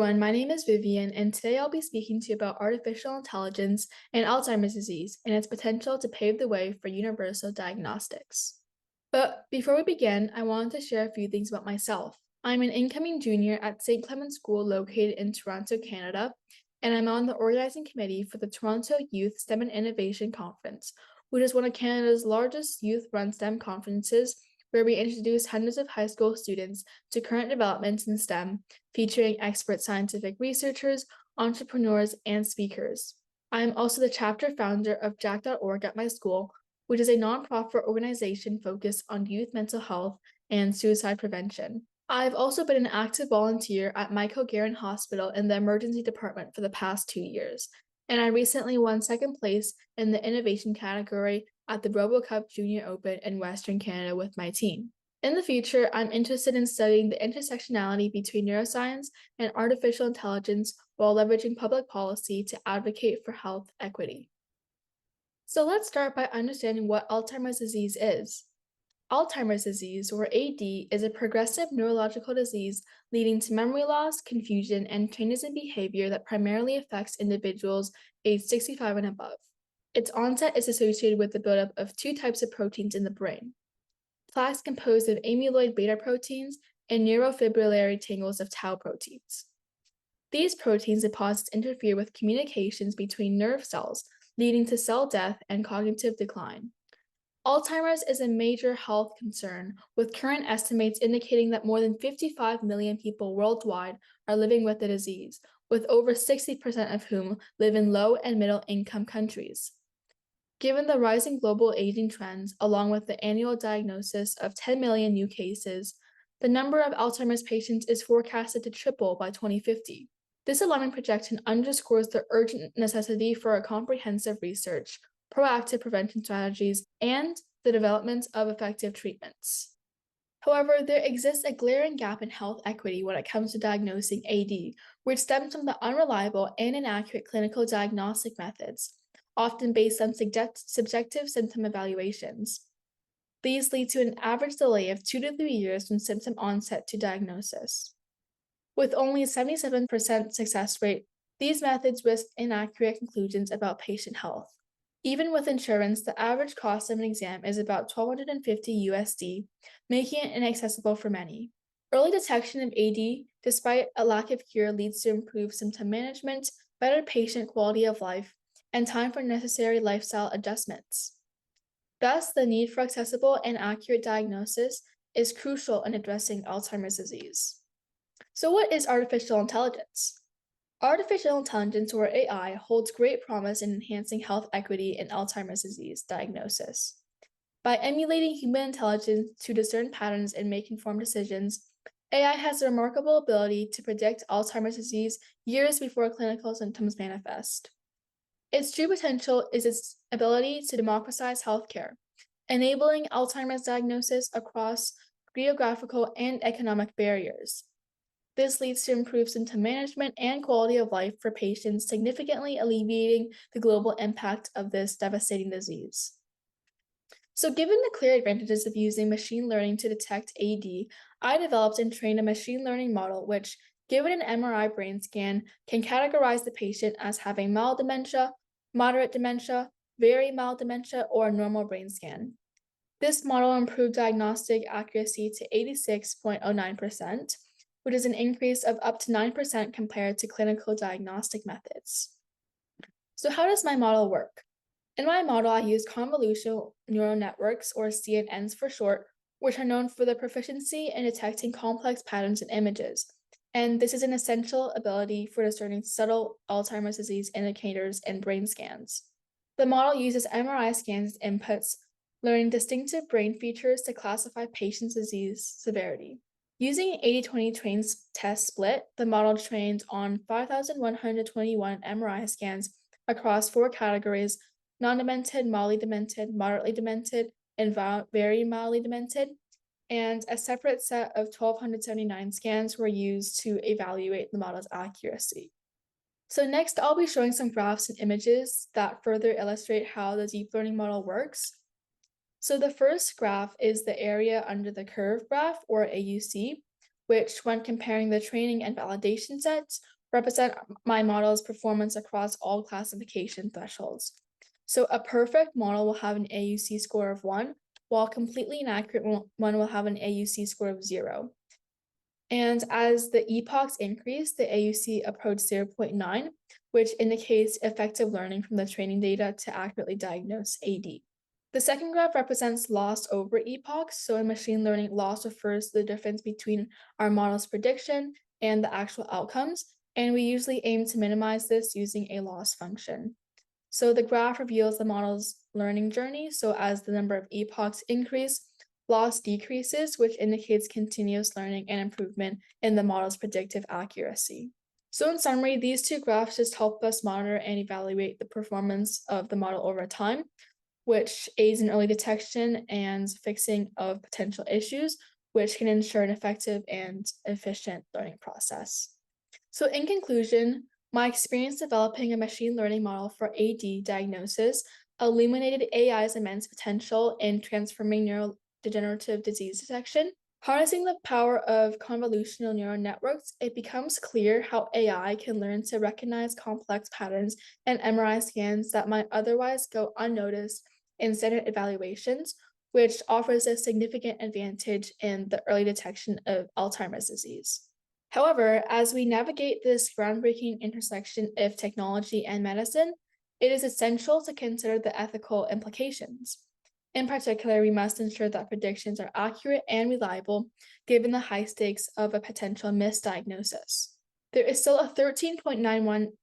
everyone, my name is Vivian, and today I'll be speaking to you about artificial intelligence and Alzheimer's disease and its potential to pave the way for universal diagnostics. But before we begin, I wanted to share a few things about myself. I'm an incoming junior at St. Clement's School located in Toronto, Canada, and I'm on the organizing committee for the Toronto Youth STEM and Innovation Conference, which is one of Canada's largest youth-run STEM conferences where we introduce hundreds of high school students to current developments in STEM, featuring expert scientific researchers, entrepreneurs, and speakers. I am also the chapter founder of Jack.org at my school, which is a nonprofit organization focused on youth mental health and suicide prevention. I've also been an active volunteer at Michael Garron Hospital in the emergency department for the past 2 years, and I recently won second place in the innovation category at the RoboCup Junior Open in Western Canada with my team. In the future, I'm interested in studying the intersectionality between neuroscience and artificial intelligence while leveraging public policy to advocate for health equity. So let's start by understanding what Alzheimer's disease is. Alzheimer's disease, or AD, is a progressive neurological disease leading to memory loss, confusion, and changes in behavior that primarily affects individuals aged 65 and above. Its onset is associated with the buildup of two types of proteins in the brain: plaques composed of amyloid beta proteins and neurofibrillary tangles of tau proteins. These proteins deposits interfere with communications between nerve cells, leading to cell death and cognitive decline. Alzheimer's is a major health concern, with current estimates indicating that more than 55 million people worldwide are living with the disease, with over 60% of whom live in low and middle income countries. Given the rising global aging trends, along with the annual diagnosis of 10 million new cases, the number of Alzheimer's patients is forecasted to triple by 2050. This alarming projection underscores the urgent necessity for a comprehensive research, proactive prevention strategies, and the development of effective treatments. However, there exists a glaring gap in health equity when it comes to diagnosing AD, which stems from the unreliable and inaccurate clinical diagnostic methods, often based on subjective symptom evaluations. These lead to an average delay of 2 to 3 years from symptom onset to diagnosis. With only a 77% success rate, these methods risk inaccurate conclusions about patient health. Even with insurance, the average cost of an exam is about $1,250 USD, making it inaccessible for many. Early detection of AD, despite a lack of cure, leads to improved symptom management, better patient quality of life, and time for necessary lifestyle adjustments. Thus, the need for accessible and accurate diagnosis is crucial in addressing Alzheimer's disease. So what is artificial intelligence? Artificial intelligence, or AI, holds great promise in enhancing health equity in Alzheimer's disease diagnosis. By emulating human intelligence to discern patterns and make informed decisions, AI has a remarkable ability to predict Alzheimer's disease years before clinical symptoms manifest. Its true potential is its ability to democratize healthcare, enabling Alzheimer's diagnosis across geographical and economic barriers. This leads to improved symptom management and quality of life for patients, significantly alleviating the global impact of this devastating disease. So given the clear advantages of using machine learning to detect AD, I developed and trained a machine learning model which, given an MRI brain scan, can categorize the patient as having mild dementia, moderate dementia, very mild dementia, or a normal brain scan. This model improved diagnostic accuracy to 86.09%, which is an increase of up to 9% compared to clinical diagnostic methods. So how does my model work? In my model, I use convolutional neural networks, or CNNs for short, which are known for their proficiency in detecting complex patterns in images, and this is an essential ability for discerning subtle Alzheimer's disease indicators in brain scans. The model uses MRI scans as inputs, learning distinctive brain features to classify patients' disease severity. Using an 80-20 train test split, the model trained on 5,121 MRI scans across 4 categories: non-demented, mildly demented, moderately demented, and very mildly demented, and a separate set of 1,279 scans were used to evaluate the model's accuracy. So next, I'll be showing some graphs and images that further illustrate how the deep learning model works. So the first graph is the area under the curve graph, or AUC, which when comparing the training and validation sets, represent my model's performance across all classification thresholds. So a perfect model will have an AUC score of 1, while a completely inaccurate one will have an AUC score of 0. And as the epochs increase, the AUC approached 0.9, which indicates effective learning from the training data to accurately diagnose AD. The second graph represents loss over epochs. So in machine learning, loss refers to the difference between our model's prediction and the actual outcomes. And we usually aim to minimize this using a loss function. So the graph reveals the model's learning journey. So as the number of epochs increase, loss decreases, which indicates continuous learning and improvement in the model's predictive accuracy. So in summary, these two graphs just help us monitor and evaluate the performance of the model over time, which aids in early detection and fixing of potential issues, which can ensure an effective and efficient learning process. So in conclusion, my experience developing a machine learning model for AD diagnosis illuminated AI's immense potential in transforming neurodegenerative disease detection. Harnessing the power of convolutional neural networks, it becomes clear how AI can learn to recognize complex patterns and MRI scans that might otherwise go unnoticed in standard evaluations, which offers a significant advantage in the early detection of Alzheimer's disease. However, as we navigate this groundbreaking intersection of technology and medicine, it is essential to consider the ethical implications. In particular, we must ensure that predictions are accurate and reliable, given the high stakes of a potential misdiagnosis. There is still a 13.91%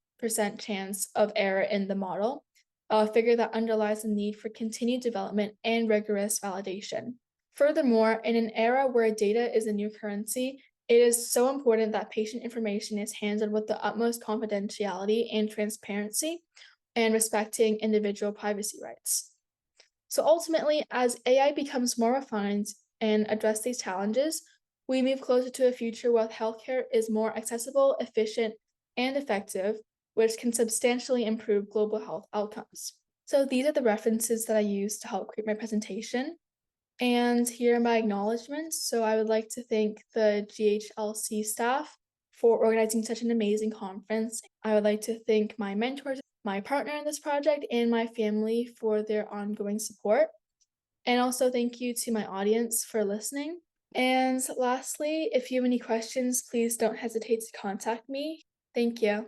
chance of error in the model, a figure that underlies the need for continued development and rigorous validation. Furthermore, in an era where data is a new currency, it is so important that patient information is handled with the utmost confidentiality and transparency, and respecting individual privacy rights. So ultimately, as AI becomes more refined and address these challenges, we move closer to a future where healthcare is more accessible, efficient, and effective, which can substantially improve global health outcomes. So these are the references that I used to help create my presentation. And here are my acknowledgements. So I would like to thank the GHLC staff for organizing such an amazing conference. I would like to thank my mentors, my partner in this project, and my family for their ongoing support. And also thank you to my audience for listening. And lastly, if you have any questions, please don't hesitate to contact me. Thank you.